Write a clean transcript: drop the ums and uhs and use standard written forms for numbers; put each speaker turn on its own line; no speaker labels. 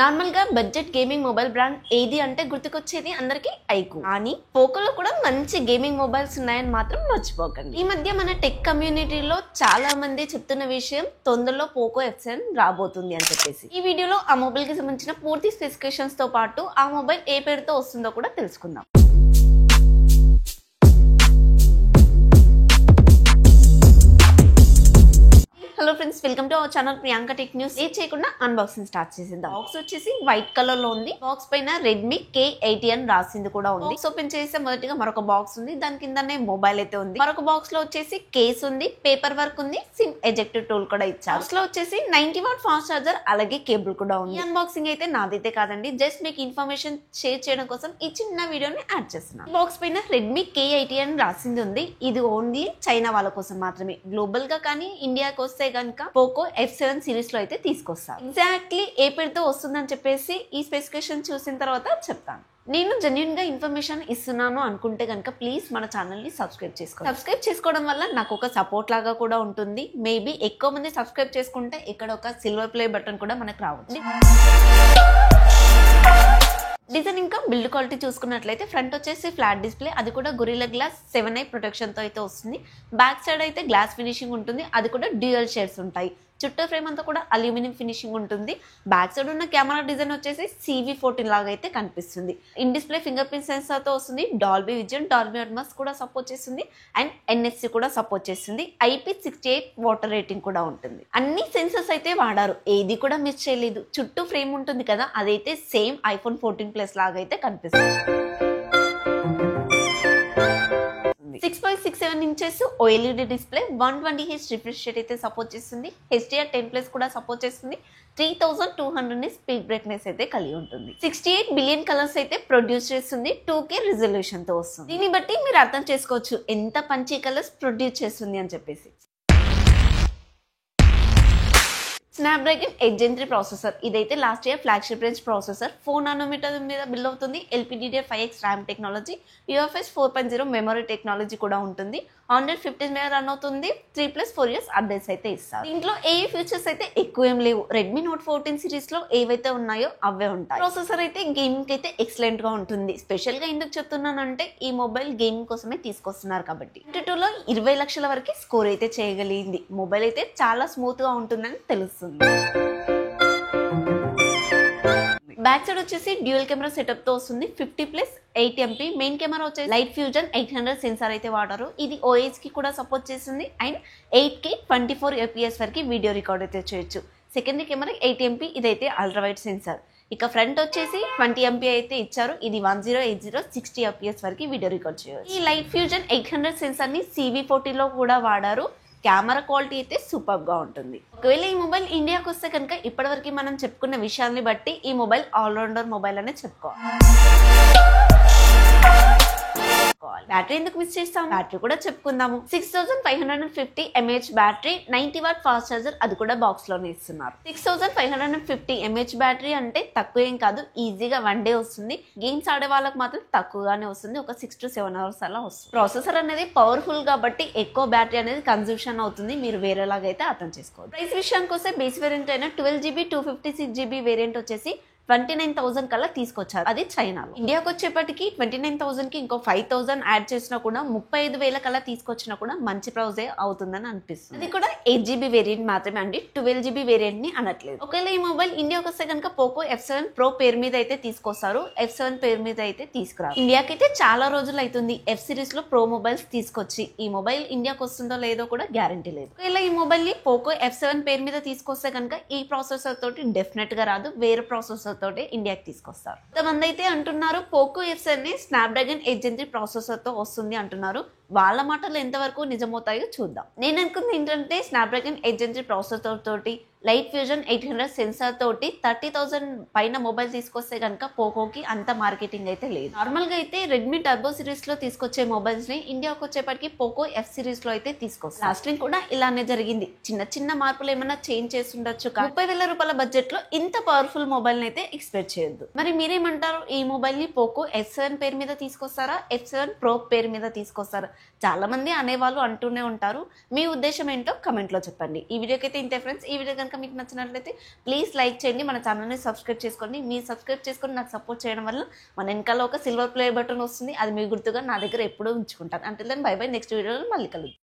Normal గా budget gaming mobile brand ఏది అంటే గుర్తుకొచ్చేది అందరికి ఐకు. కానీ పోకోలో కూడా మంచి గేమింగ్ మొబైల్స్ ఉన్నాయని మాత్రం మర్చిపోకండి. ఈ మధ్య మన టెక్ కమ్యూనిటీలో చాలా మంది చెప్తున్న విషయం తొందరలో పోకో F7 రాబోతుంది అని చెప్పేసి. ఈ వీడియోలో ఆ మొబైల్ కి సంబంధించిన పూర్తి స్పెసిఫికేషన్స్ తో పాటు ఆ మొబైల్ ఏ పేరుతో వస్తుందో కూడా తెలుసుకుందాం. Hello friends, welcome to our channel Priyanka tech news. ఏ చేయకుండా అన్బాక్సింగ్ స్టార్ట్ చేసేద్దాం. బాక్స్ వచ్చేసి వైట్ కలర్ లో ఉంది. బాక్స్ పైన రెడ్మీ K80 అని రాసింది కూడా ఉంది. బాక్స్ ఓపెన్ చేస్తే మొదటిగా మరొక బాక్స్ ఉంది, దాని కిందనే మొబైల్ అయితే ఉంది. మరొక బాక్స్ లో వచ్చేసి కేస్ ఉంది, పేపర్ వర్క్ ఉంది, సిమ్ ఎజెక్టర్ టూల్ కూడా ఇచ్చారు. బాక్స్ లో వచ్చేసి 90 వాట్ ఫాస్ట్ చార్జర్ అలాగే కేబుల్ కూడా ఉంది. ఈ అన్బాక్సింగ్ అయితే నాదైతే కాదండి, జస్ట్ మీకు ఇన్ఫర్మేషన్ షేర్ చేయడం కోసం ఈ చిన్న వీడియోని యాడ్ చేస్తున్నాను. బాక్స్ పైన రెడ్మీ K80 అని రాసింది ఉంది. ఇది ఓన్లీ చైనా వాళ్ళ కోసం మాత్రమే. గ్లోబల్ గా కానీ ఇండియాకి వస్తే గనుక పోకో F7 సిరీస్ లో అయితే తీసుకొస్తారు. ఎగ్జాక్ట్లీ ఏ పేరుతో వస్తుందని చెప్పేసి ఈ స్పెసిఫికేషన్ చూసిన తర్వాత చెప్తాను. నేను జెన్యూన్ గా ఇన్ఫర్మేషన్ ఇస్తున్నాను అనుకుంటే కనుక ప్లీజ్ మన ఛానల్ ని సబ్స్క్రైబ్ చేసుకోండి. సబ్స్క్రైబ్ చేసుకోవడం వల్ల నాకు ఒక సపోర్ట్ లాగా కూడా ఉంటుంది. మేబీ ఎక్కువ మంది సబ్స్క్రైబ్ చేసుకుంటే ఇక్కడ ఒక సిల్వర్ ప్లే బటన్ కూడా మనకు రావచ్చు. డిజైన్ ఇంకా బిల్డ్ క్వాలిటీ చూసుకున్నట్లయితే ఫ్రంట్ వచ్చేసి ఫ్లాట్ డిస్ప్లే, అది కూడా గొరిల్లా గ్లాస్ 7i ప్రొటెక్షన్ తో అయితే వస్తుంది. బ్యాక్ సైడ్ అయితే గ్లాస్ ఫినిషింగ్ ఉంటుంది, అది కూడా డ్యూయల్ షేడ్స్ ఉంటాయి. చుట్టూ ఫ్రేమ్ అంతా కూడా అల్యూమినియం ఫినిషింగ్ ఉంటుంది. బ్యాక్ సైడ్ ఉన్న కెమెరా డిజైన్ వచ్చేసి CV14 లాగా అయితే కనిపిస్తుంది. In display finger print censor తో వస్తుంది. డాల్బీ విజన్, డాల్బీ అట్మాస్ కూడా సపోర్ట్ చేస్తుంది అండ్ NFC కూడా సపోర్ట్ చేస్తుంది. IP68 వాటర్ రేటింగ్ కూడా ఉంటుంది. అన్ని సెన్సర్స్ అయితే వాడారు, ఏది కూడా మిస్ చేయలేదు. చుట్టూ ఫ్రేమ్ ఉంటుంది కదా, అదైతే సేమ్ iPhone 14 Plus లాగా అయితే కనిపిస్తుంది. 6.67 inches OLED display, 120Hz refresh rate అయితే సపోర్ట్ చేస్తుంది. HDR10+ కూడా సపోర్ట్ చేస్తుంది. 3200 స్పీడ్ బ్రైట్నెస్ అయితే కలిగి ఉంటుంది. 68 బిలియన్ కలర్స్ అయితే ప్రొడ్యూస్ చేస్తుంది. 2K రిజల్యూషన్ తో వస్తుంది. దీన్ని బట్టి మీరు అర్థం చేసుకోవచ్చు ఎంత పంచి కలర్స్ ప్రొడ్యూస్ చేస్తుంది అని చెప్పేసి. స్నాప్డ్రాగన్ 8 Gen 3 ప్రాసెసర్, ఇదైతే last year flagship range processor. 4 nanometre మీద బిల్డ్ అవుతుంది. LPDDR5X RAM technology, UFS 4.0 memory technology కూడా ఉంటుంది. 115 మీద రన్ అవుతుంది. 3+4 years అప్డేట్స్ అయితే ఇస్తారు. దీంట్లో ఏ ఫీచర్స్ అయితే ఎక్కువ ఏం లేవు. రెడ్మీ నోట్ 14 సిరీస్ లో ఏవైతే ఉన్నాయో అవే ఉంటాయి. ప్రాసెసర్ అయితే గేమింగ్ అయితే ఎక్సలెంట్ గా ఉంటుంది. స్పెషల్ గా ఎందుకు చెప్తున్నానంటే ఈ మొబైల్ గేమింగ్ కోసమే తీసుకొస్తున్నారు కాబట్టి. 22లో 20 లక్షల వరకు స్కోర్ అయితే చేయగలిగింది. మొబైల్ అయితే చాలా స్మూత్ గా ఉంటుందని తెలుస్తుంది. బ్యాక్ సైడ్ వచ్చేసి డ్యూయల్ కెమెరా సెటప్ తో వస్తుంది. 50+8MP మెయిన్ కెమెరా వచ్చేసి లైట్ ఫ్యూజన్ 800 సెన్సార్ అయితే వాడారు. ఇది OS కి కూడా సపోర్ట్ చేస్తుంది అండ్ 8K 24 FPS వరకు వీడియో రికార్డ్ అయితే చేయొచ్చు. సెకండరీ కెమెరా 8MP, ఇదైతే అల్ట్రా వైడ్ సెన్సార్. ఇక ఫ్రంట్ వచ్చేసి 20MP అయితే ఇచ్చారు. ఇది 1080 60 FPS వరకు వీడియో రికార్డ్ చేయొచ్చు. ఈ లైట్ ఫ్యూజన్ 800 సెన్సార్ ని CV40 లో కూడా వాడారు. కెమెరా క్వాలిటీ అయితే సూపర్ గా ఉంటుంది. ఒకవేళ ఈ మొబైల్ ఇండియాకి వస్తే కనుక ఇప్పటివరకు మనం చెప్పుకున్న విషయాన్ని బట్టి ఈ మొబైల్ ఆల్రౌండర్ మొబైల్ అనే చెప్పుకోవాలి. బ్యాటరీ ఎందుకు మిస్ చేస్తాం, బ్యాటరీ కూడా చెప్పుకుందాము. 6550 mAh battery, 90 watt fast charger, అది కూడా బాక్స్ లోనే ఇస్తున్నారు. 6550 mAh బ్యాటరీ అంటే తక్కువ ఏం కాదు, ఈజీగా 1 డే వస్తుంది. గేమ్స్ ఆడే వాళ్ళకి మాత్రం తక్కువగానే వస్తుంది, ఒక 6 to 7 hours అలా వస్తుంది. ప్రాసెసర్ అనేది పవర్ఫుల్ కాబట్టి ఎక్కువ బ్యాటరీ అనేది కన్సూప్షన్ అవుతుంది, మీరు వేరేలాగా అయితే అర్థం చేసుకోవాలి. ప్రైస్ విషయానికి వస్తే బేస్ వేరియంట్ అయినా 12GB 256GB వేరియంట్ వచ్చేసి 29,000 కల్లా తీసుకొచ్చారు. అది చైనాలో. ఇండియాకి వచ్చేప్పటికి 29,000 కి ఇంకో 5,000 యాడ్ చేసినా కూడా 35,000 కల్లా తీసుకొచ్చినా కూడా మంచి ప్రైజే అవుతుందని అనిపిస్తుంది. అది కూడా 8GB వేరియంట్ మాత్రమే అండి, 12GB వేరియంట్ ని అనట్లేదు. ఒకవేళ ఈ మొబైల్ ఇండియాకి వస్తే కనుక పోకో F7 Pro పేరు మీద అయితే తీసుకొస్తారు, F7 పేరు మీద అయితే తీసుకురారు. ఇండియాకి అయితే చాలా రోజులు అవుతుంది F సిరీస్ లో ప్రో మొబైల్స్ తీసుకొచ్చి. ఈ మొబైల్ ఇండియాకి వస్తుందో లేదో కూడా గ్యారంటీ లేదు. ఒకవేళ ఈ మొబైల్ ని పోకో F7 పేరు మీద తీసుకొస్తే కనుక ఈ ప్రాసెసర్ తోటి డెఫినెట్ గా రాదు, వేరే ప్రాసెసర్ తోటి ఇండియాకి తీసుకొస్తారు. కొంతమంది అయితే అంటున్నారు పోకో F7 ని స్నాప్డ్రాగన్ 8 Gen 3 ప్రాసెసర్ తో వస్తుంది అంటున్నారు. వాళ్ళ మాటలు ఎంతవరకు నిజమవుతాయో చూద్దాం. నేను అనుకుంది ఏంటంటే స్నాప్డ్రాగన్ 8 Gen 3 ప్రాసెసర్ తోటి లైట్ ఫ్యూజన్ 800 సెన్సార్ తోటి 30,000 పైన మొబైల్ తీసుకొస్తే కనుక పోకోకి అంత మార్కెటింగ్ అయితే లేదు. నార్మల్ గా అయితే రెడ్మీ టర్బో సిరీస్ లో తీసుకొచ్చే మొబైల్స్ ని ఇండియాకి వచ్చేప్పటికి పోకో F సిరీస్ లో అయితే తీసుకొస్తారు. లాస్ట్ టైం కూడా ఇలానే జరిగింది. చిన్న చిన్న మార్పులు ఏమైనా చేంజ్ చేసి ఉండొచ్చు. 30,000 రూపాయల బడ్జెట్ లో ఇంత పవర్ఫుల్ మొబైల్ అయితే ఎక్స్పెక్ట్ చేయొద్దు. మరి మీరేమంటారు, ఈ మొబైల్ ని పోకో F7 పేరు మీద తీసుకొస్తారా, F7 Pro పేరు మీద తీసుకొస్తారా? చాలా మంది అనేవాళ్ళు అంటూనే ఉంటారు. మీ ఉద్దేశం ఏంటో కమెంట్ లో చెప్పండి. ఈ వీడియోకి అయితే ఇంతే ఫ్రెండ్స్. ఈ వీడియో కనుక కనుక మీకు నచ్చినట్లయితే ప్లీజ్ లైక్ చేయండి, మన ఛానల్ని సబ్స్క్రైబ్ చేసుకోండి. మీరు సబ్స్క్రైబ్ చేసుకొని నాకు సపోర్ట్ చేయడం వల్ల మన వెనకాల ఒక సిల్వర్ ప్లే బటన్ వస్తుంది, అది మీ గుర్తుగా నా దగ్గర ఎప్పుడూ ఉంచుకుంటాను. అంటే బై బై, నెక్స్ట్ వీడియోలో మళ్ళీ కలుద్దాం.